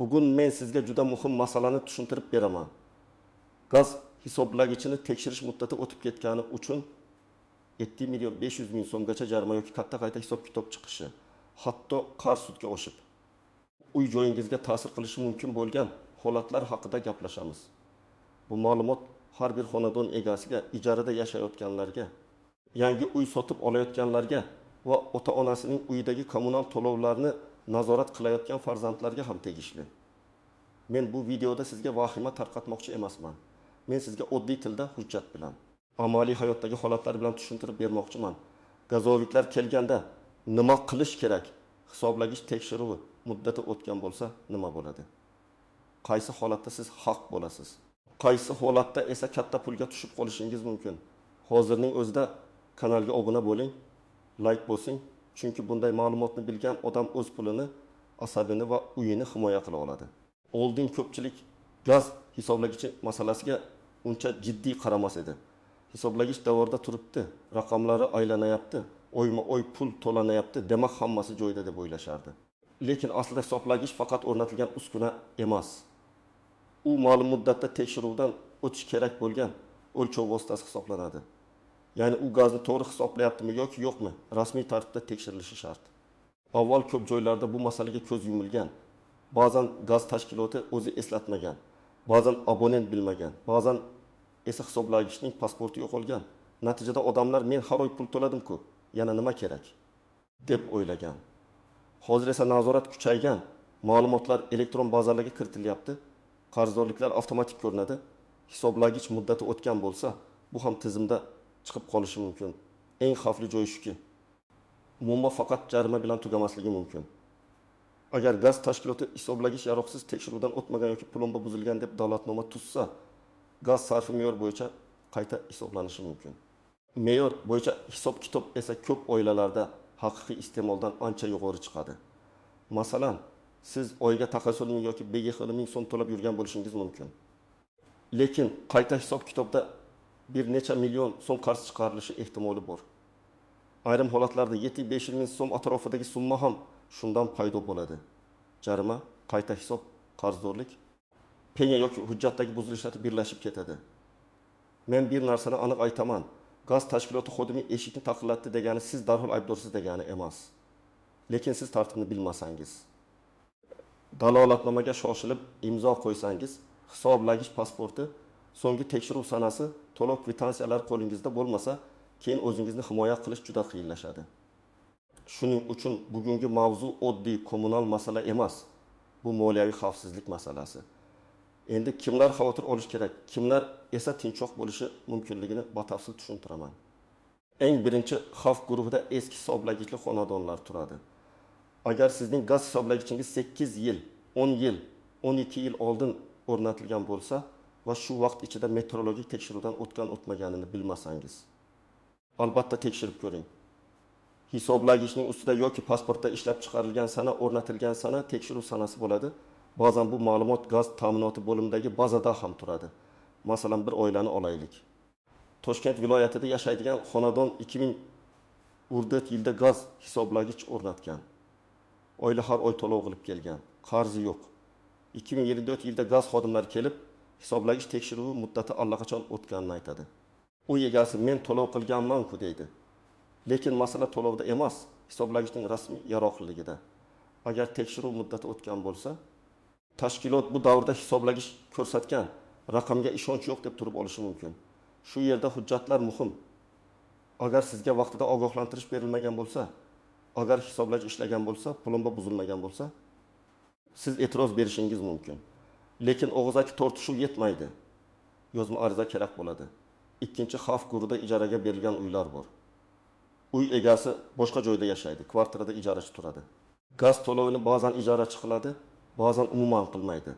Bugun men sizga juda muhim masalani tushuntirib beraman. Gaz hisoblagichini tekshirish muddati o'tib ketgani uchun 7.500.000 so'mgacha jarima yoki katta qayta hisob-kitob chiqishi, hatto qarz sudga oshib uy joyingizga ta'sir qilishi mumkin bo'lgan holatlar haqida gaplashamiz. Bu ma'lumot har bir xonadon egasiga, ijarada yashayotganlarga, yangi uy sotib olayotganlarga va ota-onasining uyidagi kommunal to'lovlarni nazorat qilayotgan farzandlarga ham tegishli. Men bu videoda sizga vahima tarqatmoqchi emasman. Men sizga oddiy tilda hujjat bilan, amaliy hayotdagi holatlar bilan tushuntirib bermoqchiman. Gazoviklar kelganda nima qilish kerak? Hisoblagich tekshiruvi muddati o'tgan bo'lsa nima bo'ladi? Qaysi holatda siz haq bo'lasiz? Qaysi holatda esa katta pulga tushib qolishingiz mumkin? Hozirning o'zida kanalga obuna bo'ling, like bosing, chunki bunday ma'lumotni bilgan odam o'z pulini, asabini va uyini himoya qila oladi. Oldin ko'pchilik gaz hisoblagichi masalasiga uncha jiddiy qaramas edi. Hisoblagich davrda turibdi, raqamlari aylanayapti, oyma-oy pul to'lanayapti, demak hammasi joyida deb o'ylashardi. Lekin aslida hisoblagich faqat o'rnatilgan uskuna emas. U ma'lum muddatda tekshiruvdan o'tish kerak bo'lgan o'lchov vositasi hisoblanadi. Ya'ni u gazni to'g'ri hisoblayaptimi yoki yo'qmi, rasmiy tartibda tekshirilishi shart. Avval ko'p joylarda bu masalaga ko'z yumilgan. Ba'zan gaz tashkiloti o'zi eslatmagan, ba'zan abonent bilmagan, ba'zan esa hisoblagichning pasporti yo'qolgan. Natijada odamlar men har oy pul to'ladim-ku, yana nima kerak deb o'ylagan. Hozir esa nazorat kuchaygan, ma'lumotlar elektron bazalarga kiritilyapti, qarzdorliklar avtomatik ko'rinadi. Hisoblagich muddati o'tgan bo'lsa, bu ham tizimda chiqib qolishi mumkin. Eng xavfli joyi shuki, muammo faqat jarima bilan tugamasligi mumkin. Agar gaz tashkiloti hisoblagich yaroqsiz tekshiruvdan o'tmagan yoki plomba buzilgan deb dalolatnoma tuzsa, gaz sarfi me'yor bo'yicha qayta hisoblanishi mumkin. Me'yor bo'yicha hisob-kitob esa ko'p oilalarda haqiqiy iste'moldan ancha yuqori chiqadi. Masalan, siz oyga taqasul yoki BGX so'm to'lab yurgan bo'lishingiz mumkin. Lekin qayta hisob-kitobda bir necha million so'm qarz chiqarilishi ehtimoli bor. Ayrim holatlarda 7-500.000 so'm atrofidagi summa ham shundan paydo bo'ladi. Jarima, qayta hisob, qarzdorlik, penya yoki hujjatdagi buzilishlar birlashib ketadi. Men bir narsani aniq aytaman. Gaz tashkiloti xodimi eshikni taqillatdi degani siz darhol aybdorsiz degani emas. Lekin siz tartibni bilmasangiz, dalolatnomaga shoshilib imzo qo'ysangiz, hisoblagich pasporti, so'nggi tekshiruv sanasi, to'lov kvitansiyalar qo'lingizda bo'lmasa, keyin o'zingizni himoya qilish juda qiyinlashadi. Shuning uchun bugungi mavzu oddiy kommunal masala emas. Bu moliyaviy xavfsizlik masalasi. Endi kimlar xavotir olish kerak, kimlar esa tinchoq bo'lishi mumkinligini batafsil tushuntiraman. Eng birinchi xavf guruhida eski hisoblagichli xonadonlar turadi. Agar sizning gaz hisoblagichingiz 8 yil, 10 yil, 12 yil oldin o'rnatilgan bo'lsa va shu vaqt ichida metrologik tekshiruvdan o'tgan-o'tmaganini bilmasangiz, albatta tekshirib ko'ring. Hisoblagichning ustida yoki pasportda ishlab chiqarilgan sana, o'rnatilgan sana tekshiruv sanasi bo'ladi. Ba'zan bu ma'lumot gaz ta'minoti bo'limidagi bazada ham turadi. Masalan, bir oilani olaylik. Toshkent viloyatida yashaydigan xonadon 2004 yilda gaz hisoblagich o'rnatgan. Oila har oy to'lov qilib kelgan, qarzi yo'q. 2024 yilda gaz xodimlari kelib, hisoblagich tekshiruvi muddati allaqachon o'tganini aytadi. U egasi men to'lov qilganman-ku deydi. Lekin masala to'lovda emas, hisoblagichning rasmiy yaroqliligida. Agar tekshiruv muddati o'tgan bo'lsa, tashkilot bu davrda hisoblagich ko'rsatgan raqamga ishonch yo'q deb turib olishi mumkin. Shu yerda hujjatlar muhim. Agar sizga vaqtida ogohlantirish berilmagan bo'lsa, agar hisoblagich ishlagan bo'lsa, plomba buzilmagan bo'lsa, siz e'tiroz berishingiz mumkin. Lekin og'zaki tortishuv yetmaydi. Yozma ariza kerak bo'ladi. Ikkinchi xavf guruhida ijaraga berilgan uylar bor. Uy egasi boshqa joyda yashaydi, kvartirada ijarachi turadi. Gaz to'lovini ba'zan ijarachi qiladi, ba'zan umuman qilmaydi.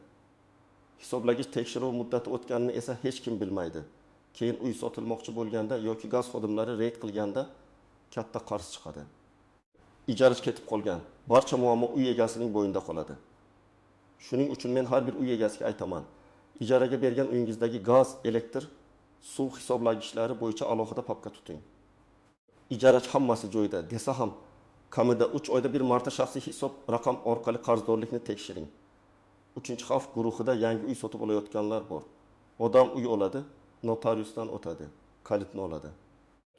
Hisoblagich tekshiruv muddati o'tganini esa hech kim bilmaydi. Keyin uy sotilmoqchi bo'lganda yoki gaz xodimlari reyd qilganda katta qarz chiqadi. Ijarachi ketib qolgan. Barcha muammo uy egasining bo'yinda qoladi. Shuning uchun men har bir uy egasiga aytaman. Ijaraga bergan uyingizdagi gaz, elektr, suv hisoblagichlari bo'yicha alohida papka tuting. Ijarachi hammasi joyida desa ham, kamida 3 oyda bir marta shaxsiy hisob raqam orqali qarzdorlikni tekshiring. Uchinchi xavf guruhida yangi uy sotib olayotganlar bor. Odam uy oladi, notariusdan o'tadi, kalitni oladi.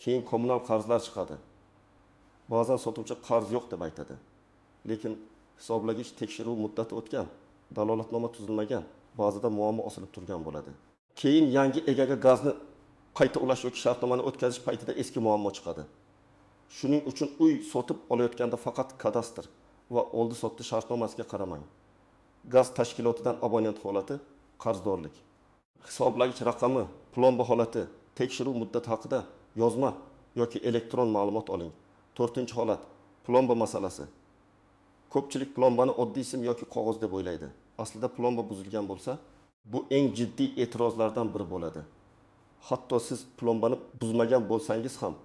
Keyin kommunal qarzlar chiqadi. Ba'zan sotuvchi qarz yo'q deb aytadi. Lekin hisoblagich tekshiruv muddati o'tgan, dalolatnoma tuzilmagan, ba'zida muammo osilib turgan bo'ladi. Keyin yangi egaga gazni qayta ulash yoki shartnomani o'tkazish paytida eski muammo chiqadi. Shuning uchun uy sotib olayotganda faqat kadastr va oldi-sotdi shartnomasiga qaramang. Gaz tashkilotidan abonent holati, qarzdorlik. Hisoblagich raqami, plomba holati, tekshiruv muddati haqida yozma yoki elektron ma'lumot oling. 4-holat, plomba masalasi. Ko'pchilik plombani oddiy sim yoki qog'oz deb o'ylaydi. Aslida plomba buzilgan bo'lsa, bu eng jiddiy e'tirozlardan biri bo'ladi. Hatto siz plombani buzmagan bo'lsangiz ham,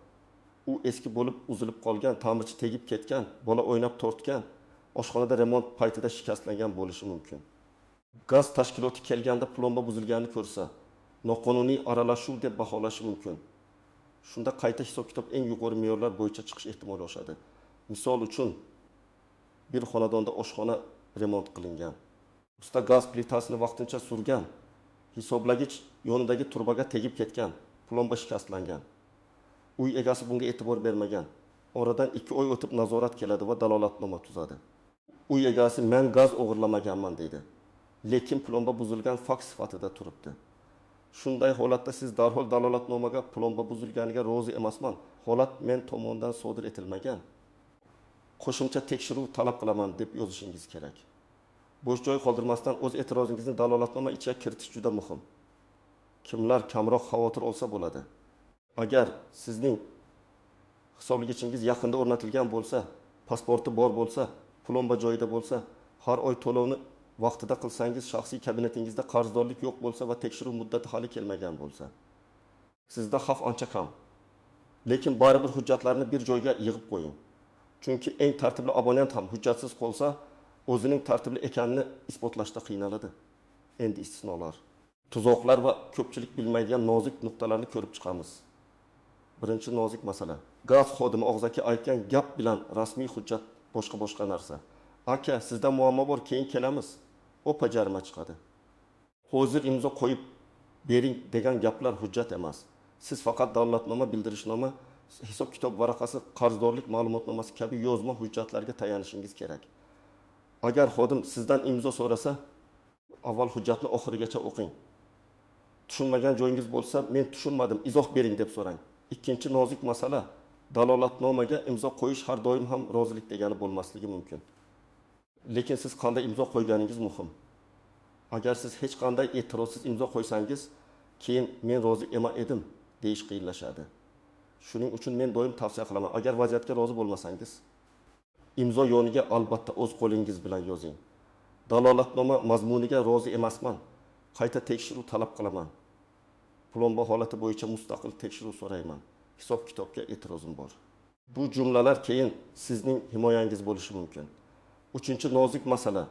u eski bo'lib uzilib qolgan, ta'mirchi tegib ketgan, bola o'ynab tortgan, oshxonada remont paytida shikastlangan bo'lishi mumkin. Gaz tashkiloti kelganda plomba buzilganini ko'rsa, noqonuniy aralashuv deb baholashi mumkin. Shunda qayta hisob-kitob eng yuqori me'yorlar bo'yicha chiqish ehtimoli oshadi. Misol uchun, bir xonadonda oshxona remont qilingan. Usta gaz plitasini vaqtincha surgan, hisoblagich yonidagi turbaga tegib ketgan, plomba shikastlangan. Uy egasi bunga e'tibor bermagan. Oradan 2 oy o'tib nazorat keladi va dalolatnoma tuzadi. Uy egasi men gaz o'g'irlamaganman deydi. Lekin plomba buzilgan fakt sifatida turibdi. Shunday holatda siz darhol dalolatnomaga plomba buzilganiga rozi emasman, holat men tomonidan sodir etilmagan, qo'shimcha tekshiruv talab qilaman deb yozishingiz kerak. Bo'sh joy qoldirmasdan o'z e'tirozingizni dalolatnoma ichiga kiritish juda muhim. Kimlar kamroq xavotir olsa bo'ladi. Agar sizning hisobligichingiz yaqinda o'rnatilgan bo'lsa, pasporti bor bo'lsa, plomba joyida bo'lsa, har oy to'lovni vaqtida qilsangiz, shaxsiy kabinetingizda qarzdorlik yo'q bo'lsa va tekshiruv muddati hali kelmagan bo'lsa, sizda xavf ancha kam. Lekin baribir hujjatlarni bir joyga yig'ib qo'ying. Chunki eng tartibli abonent ham hujjatsiz qolsa, o'zining tartibli ekanini isbotlashda qiynaladi. Endi istisnolar. Tuzoqlar va ko'pchilik bilmaydigan nozik nuqtalarni ko'rib chiqamiz. Birinchi nozik masala. Gaz xodimi og'zaki aytgan gap bilan rasmiy hujjat boshqa narsa. Aka, sizda muammo bor, keyin kelamiz. O'pa jarima chiqadi. Hozir imzo qo'yib bering degan gaplar hujjat emas. Siz faqat dalolatnoma, bildirishnoma, hisob-kitob varaqasi, qarzdorlik ma'lumotnomasi kabi yozma hujjatlarga tayanishingiz kerak. Agar xodim sizdan imzo so'rasa, avval hujjatni oxirigacha o'qing. Tushunmagan joyingiz bo'lsa, men tushunmadim, izoh bering deb so'rang. Ikkinchi nozik masala, dalolatnomaga imzo qo'yish har doim ham rozilik degani bo'lmasligi mumkin. Lekin siz qanday imzo qo'yganingiz muhim. Agar siz hech qanday e'tirozsiz imzo qo'ysangiz, keyin men rozi edim deyish qiyinlashadi. Shuning uchun men doim tavsiya qilaman, agar vaziyatga rozi bo'lmasangiz, imzo yoniga albatta o'z qo'lingiz bilan yozing. Dalolatnoma mazmuniga rozi emasman, qayta tekshiruv talab qilaman. Plomba holati bo'yicha mustaqil tekshiruv so'rayman. Hisob-kitobga e'tirozim bor. Bu jumlalar keyin sizning himoyangiz bo'lishi mumkin. Uchinchi nozik masala.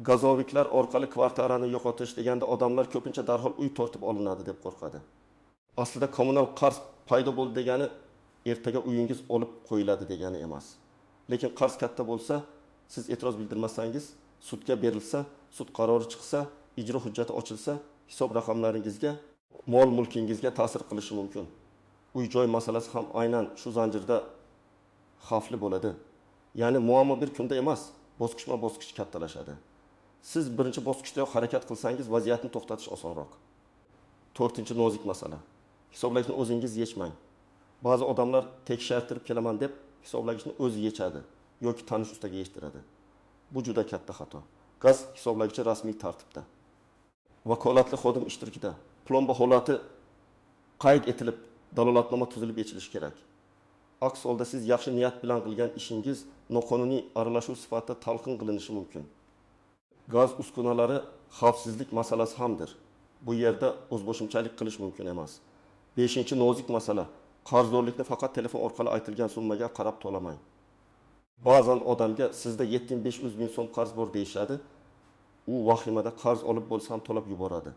Gazoviklar orqali kvartirani yo'qotish deganda odamlar ko'pincha darhol uy tortib olinadi deb qo'rqadi. Aslida kommunal qarz paydo bo'ldi degani ertaga uyingiz olib qo'yiladi degani emas. Lekin qarz katta bo'lsa, siz e'tiroz bildirmasangiz, sudga berilsa, sud qarori chiqsa, ijro hujjati ochilsa, hisob raqamlaringizga, mol-mulkingizga ta'sir qilishi mumkin. Uy-joy masalasi ham aynan shu zanjirda xavfli bo'ladi. Ya'ni muammo bir kunda emas, bosqichma-bosqich kattalashadi. Siz birinchi bosqichda harakat qilsangiz, vaziyatni to'xtatish osonroq. 4-nozik masala. Hisoblagichni o'zingiz yechmang. Ba'zi odamlar tekshirtirib kelaman deb hisoblagichni o'zi yechadi yoki tanish ustaga yechtiradi. Bu juda katta xato. Gaz hisoblagichi rasmiy tartibda, vakolatli xodim ishtirokida, plomba holati qayd etilib, dalolatnoma tuzilib yechilishi kerak. Aks holda siz yaxshi niyat bilan qilgan ishingiz noqonuniy aralashuv sifatida talqin qilinishi mumkin. Gaz uskunalari xavfsizlik masalasi hamdir. Bu yerda o'zboshimchalik qilish mumkin emas. 5-nozik masala. Qarzdorlikni faqat telefon orqali aytilgan summaga qarab to'lamang. Ba'zan odamga sizda 7500 ming so'm qarz bor deyishadi. U vahimada qarz olib bo'lsam to'lab yuboradi.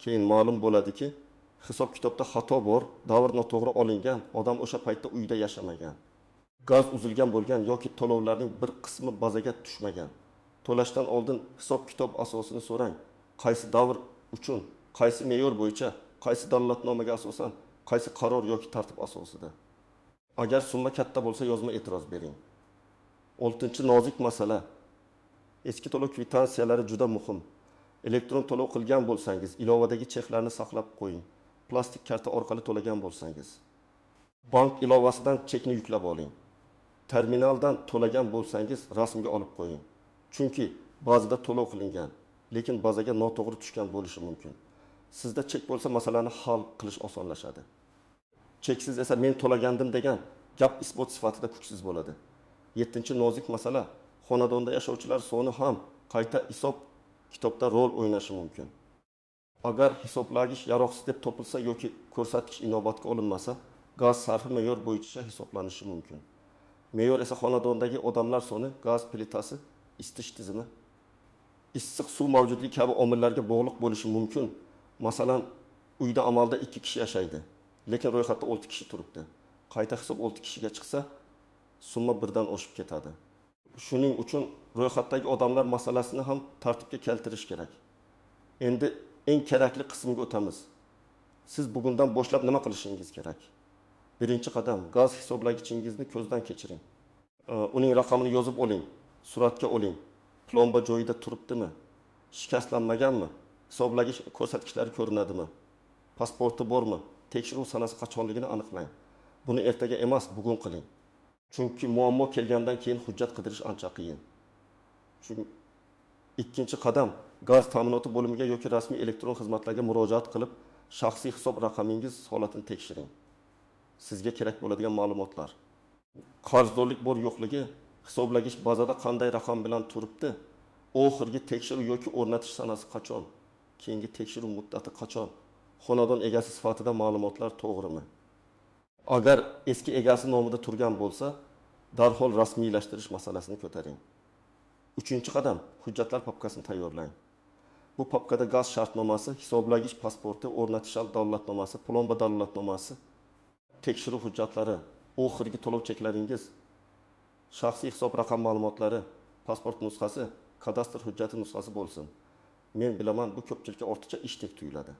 Keyin ma'lum bo'ladiki, hisob-kitobda xato bor, davr noto'g'ri olingan, odam o'sha paytda uyda yashamagan. Gaz uzilgan bo'lgan yoki to'lovlarning bir qismi bazaga tushmagan. To'lashdan oldin hisob-kitob asosini so'rang. Qaysi davr uchun, qaysi me'yor bo'yicha, qaysi dalolatnomaga asosan, qaysi qaror yoki tartib asosida. Agar summa katta bo'lsa, yozma e'tiroz bering. 6-nozik masala. Eski to'lov kvitantsiyalari juda muhim. Elektron to'lov qilgan bo'lsangiz, ilovadagi cheklarni saqlab qo'ying. Plastik karta orqali to'lagan bo'lsangiz, bank ilovasidan chekni yuklab oling. Terminaldan to'lagan bo'lsangiz, rasmga olib qo'ying. Chunki ba'zida to'lov qilingan, lekin bazaga noto'g'ri tushgan bo'lishi mumkin. Sizda chek bo'lsa, masalani hal qilish osonlashadi. Cheksiz esa men to'lagandim degan gap isbot sifatida kuchsiz bo'ladi. 7-nozik masala. Xonadonda yashovchilar soni ham qayta hisob kitobda rol o'ynashi mumkin. Agar hisoblagich yaroqsiz deb topilsa yoki ko'rsatkich inobatga olinmasa, gaz sarfi me'yor bo'yicha hisoblanishi mumkin. Me'yor esa xonadondagi odamlar soni, gaz plitasi, isitish tizimi, issiq suv mavjudligi kabi omillarga bog'liq bo'lishi mumkin. Masalan, uyda amalda 2 kishi yashaydi, lekin ro'yxatda 6 kishi turibdi. Qayta hisob 6 kishiga chiqsa, summa birdan oshib ketadi. Shuning uchun ro'yxatdagi odamlar masalasini ham tartibga keltirish kerak. Endi eng kerakli qismga o'tamiz. Siz bugundan boshlab nima qilishingiz kerak? Birinchi qadam, gaz hisoblagichingizni ko'zdan kechiring. Uning raqamini yozib oling, suratga oling. Plomba joyida turibdimi? Shikastlanmaganmi? Hisoblagich ko'rsatkichlari ko'rinadimi? Pasporti bormi? Tekshiruv sanasi qachonligini aniqlang. Buni ertaga emas, bugun qiling. Chunki muammo kelgandan keyin hujjat qidirish ancha qiyin. Chunki ikkinchi qadam, gaz ta'minoti bo'limiga yoki rasmiy elektron xizmatlarga murojaat qilib, shaxsiy hisob raqamingiz holatini tekshiring. Sizga kerak bo'ladigan ma'lumotlar. Qarzdorlik bor yo'qligi, hisoblagich bazada qanday raqam bilan turibdi, oxirgi tekshiruv yoki o'rnatish sanasi qachon, keyingi tekshiruv muddati qachon, xonadon egasi sifatida ma'lumotlar to'g'rimi? Agar eski egasi nomida turgan bo'lsa, darhol rasmiylashtirish masalasini ko'taring. 3-qadam, hujjatlar papkasini tayyorlang. Bu papkada gaz shartnomasi, hisoblagich pasporti, o'rnatish dalolatnomasi, plomba dalolatnomasi, tekshiruv hujjatlari, oxirgi to'lov cheklaringiz, shaxsiy hisob raqam ma'lumotlari, pasport nusxasi, kadastr hujjati nusxasi bo'lsin. Men bilaman, bu ko'pchilikka ortiqcha ishdek tuyuladi.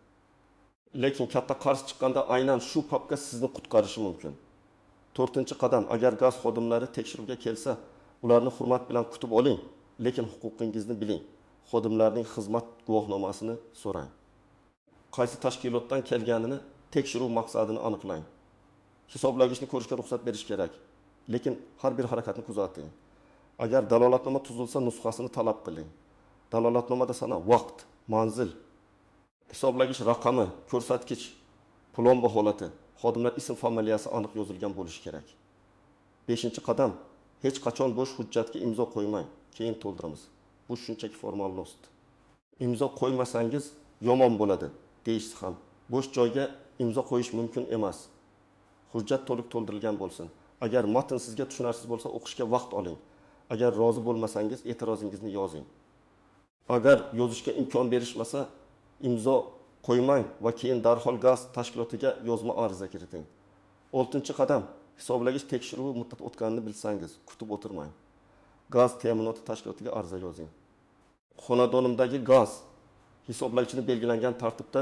Lekin katta qarz chiqqanda aynan shu papka sizni qutqarishi mumkin. 4-qadam, agar gaz xodimlari tekshiruvga kelsa, ularni hurmat bilan kutib oling, lekin huquqingizni biling. Xodimlarning xizmat guvohnomasini so'rang. Qaysi tashkilotdan kelganini, tekshiruv maqsadini aniqlang. Hisoblagichni ko'rishga ruxsat berish kerak, lekin har bir harakatni kuzating. Agar dalolatnoma tuzilsa, nusxasini talab qiling. Dalolatnomada sana vaqt, manzil, hisoblagich raqami, ko'rsatkich, plomba holati, xodimlar ism familiyasi aniq yozilgan bo'lishi kerak. 5-qadam, hech qachon bo'sh hujjatga imzo qo'ymang, keyin to'ldiramiz. Bu shunchaki formalnost. Imzo qo'ymasangiz yomon bo'ladi, deyishsa ham. Bo'sh joyga imzo qo'yish mumkin emas. Hujjat to'liq to'ldirilgan bo'lsin. Agar matn sizga tushunarsiz bo'lsa, o'qishga vaqt oling. Agar rozi bo'lmasangiz, e'tirozingizni yozing. Agar yozishga imkon berishmasa, imzo qo'ymang va keyin darhol gaz tashkilotiga yozma ariza kiriting. 6-qadam, hisoblagich tekshiruvi muddati o'tganini bilsangiz, kutib o'tirmang. Gaz ta'minoti tashkilotiga ariza yozing. Xonadonimdagi gaz hisoblagichini belgilangan tartibda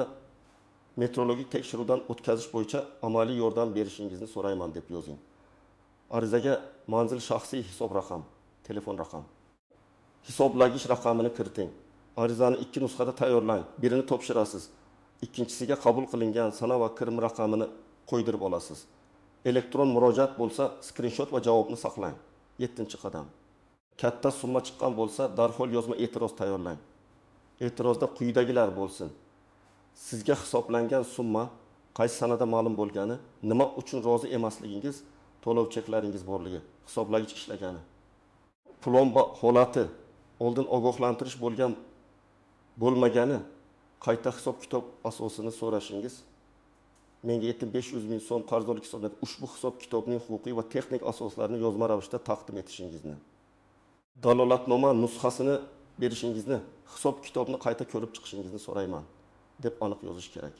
metrologik tekshiruvdan o'tkazish bo'yicha amaliy yordam berishingizni so'rayman deb yozing. Arizaga manzil shaxsiy hisob raqam, telefon raqam, hisoblagich raqamini kiriting. Arizani 2 nusxada tayyorlang. Birini topshirasiz. Ikkinchisiga qabul qilingan sana va kirim raqamini qo'ydirib olasiz. Elektron murojaat bo'lsa, skrinshot va javobni saqlang. 7-qadam. Katta summa chiqqan bo'lsa, darhol yozma e'tiroz tayyorlang. E'tirozda quyidagilar bo'lsin. Sizga hisoblangan summa qaysi sanada ma'lum bo'lgani, nima uchun rozi emasligingiz, to'lov cheklaringiz borligi, hisoblagich ishlagani, plomba holati, oldin ogohlantirish bo'lmagani, qayta hisob-kitob asosini so'rashingiz, menga 500 ming so'm qarzdorlik hisoblanib, ushbu hisob-kitobning huquqiy va texnik asoslarini yozma ravishda taqdim etishingizni, dalolatnoma nusxasini berishingizni, hisob-kitobni qayta ko'rib chiqishingizni so'rayman deb aniq yozish kerak.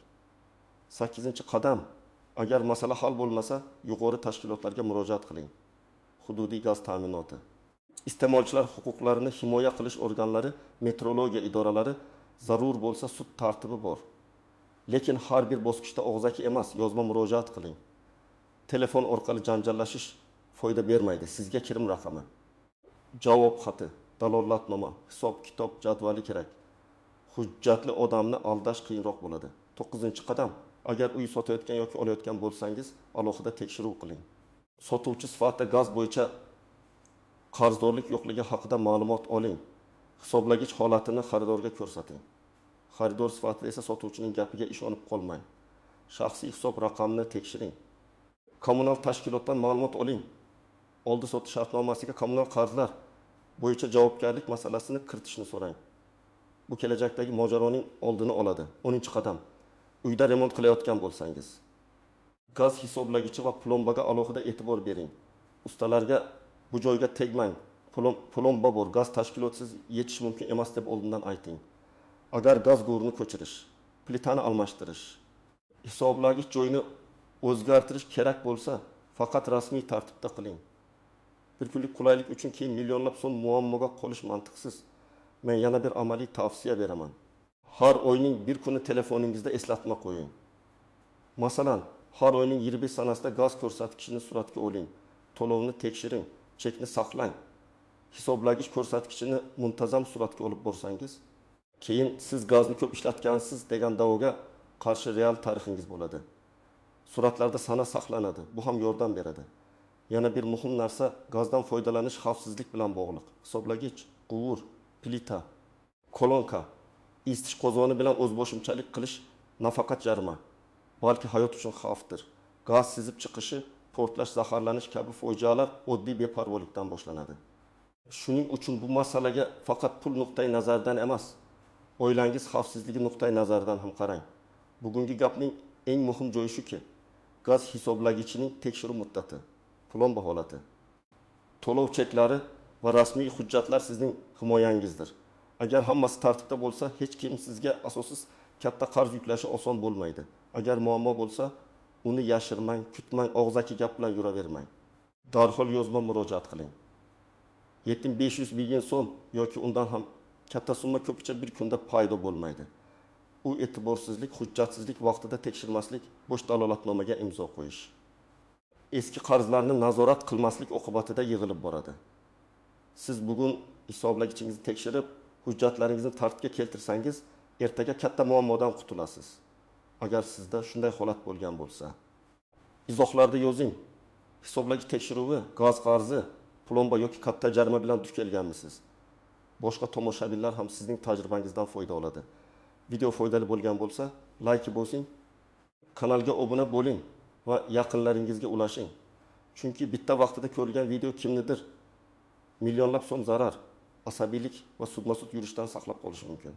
8-qadam, agar masala hal bo'lmasa, yuqori tashkilotlarga murojaat qiling. Hududiy gaz ta'minoti. iste'molchilar huquqlarini himoya qilish organlari, metrologiya idoralari, zarur bo'lsa sud tartibi bor. Lekin har bir bosqichda og'zaki emas, yozma murojaat qiling. Telefon orqali janjallashish foyda bermaydi. Sizga kirim raqami, javob xati, dalolatnoma, hisob-kitob jadvali kerak. Hujjatli odamni aldash qiyinroq bo'ladi. 9-qadam. Agar uy sotayotgan yoki olayotgan bo'lsangiz, alohida tekshiruv qiling. Sotuvchi sifatida gaz bo'yicha qarzdorlik yo'qligi haqida ma'lumot oling. Hisoblagich holatini xaridorga ko'rsating. Xaridor sifatida esa sotuvchining gapiga ishonib qolmang. Shaxsiy hisob raqamini tekshiring. Kommunal tashkilotdan ma'lumot oling. Oldi-sotdi shartnomasiga kommunal qarzlar bo'yicha javobgarlik masalasini kiritishni so'rang. Bu kelajakdagi mojaroning oldini oladi. 10-qadam. Uyda remont qilayotgan bo'lsangiz, gaz hisoblagichi va plombaga alohida e'tibor bering. Ustalarga bu joyga tegmang. Plomba bor, gaz tashkilotsiz yetish mumkin emas deb oldindan ayting. Agar gaz go'rini ko'chirish, plitani almashtirish, hisoblagich joyini o'zgartirish kerak bo'lsa, faqat rasmiy tartibda qiling. Bir kunlik qulaylik uchun keyin millionlab so'm muammoga qolish mantiqsiz. Men yana bir amaliy tavsiya beraman. Har oyning bir kuni telefoningizda eslatma qo'ying. Masalan, har oyning 25 sanasida gaz ko'rsatkichini suratga oling. To'lovni tekshiring, chekni saqlang. Hisoblagich ko'rsatkichini muntazam suratga olib borsangiz, keyin siz gazni ko'p ishlatgansiz degan da'voga qarshi real tarixingiz bo'ladi. Suratlarda sana saqlanadi. Bu ham yordam beradi. Yana bir muhim narsa, gazdan foydalanish xavfsizlik bilan bog'liq. Hisoblagich, quvur, plita, kolonka, isitish qozoni bilan o'zboshimchalik qilish nafaqat jarima, balki hayot uchun xavfdir. Gaz sizib chiqishi, portlash, zaharlanish kabi fojialar oddiy beparvolikdan boshlanadi. Shuning uchun bu masalaga faqat pul nuqtai nazaridan emas, oilangiz xavfsizligi nuqtai nazaridan ham qarang. Bugungi gapning eng muhim joyi shuki, gaz hisoblagichining tekshiruv muddati, plomba holati, to'lov cheklari va rasmiy hujjatlar sizning himoyangizdir. Agar hammasi tartibda bo'lsa, hech kim sizga asossiz katta qarz yuklashi oson bo'lmaydi. Agar muammo bo'lsa, uni yashirmang, kutmang, og'zaki gap bilan yuravermang. Darhol yozma murojaat qiling. 7500 million so'm yoki undan ham katta summa ko'pincha bir kunda paydo bo'lmaydi. U e'tiborsizlik, hujjatsizlik, vaqtida tekshirmaslik, bo'sh dalolatnomaga imzo qo'yish. Eski qarzlarni nazorat qilmaslik oqibatida yig'ilib boradi. Siz bugun hisoblagichingizni tekshirib, hujjatlaringizni tartibga keltirsangiz, ertaga katta muammodan qutulasiz. Agar sizda shunday holat bo'lgan bo'lsa, izohlarda yozing. Hisoblagich tekshiruvi, gaz qarzi, plomba yoki katta jarima bilan duch kelganmisiz? Boshqa tomoshabinlar ham sizning tajribangizdan foyda oladi. Video foydali bo'lgan bo'lsa, like bosing, kanalga obuna bo'ling va yaqinlaringizga ulashing. Chunki bitta vaqtida ko'rilgan video kimnidir millionlab so'm zarar, asabiylik va sudma-sud yurishdan saqlab qolishi mumkin.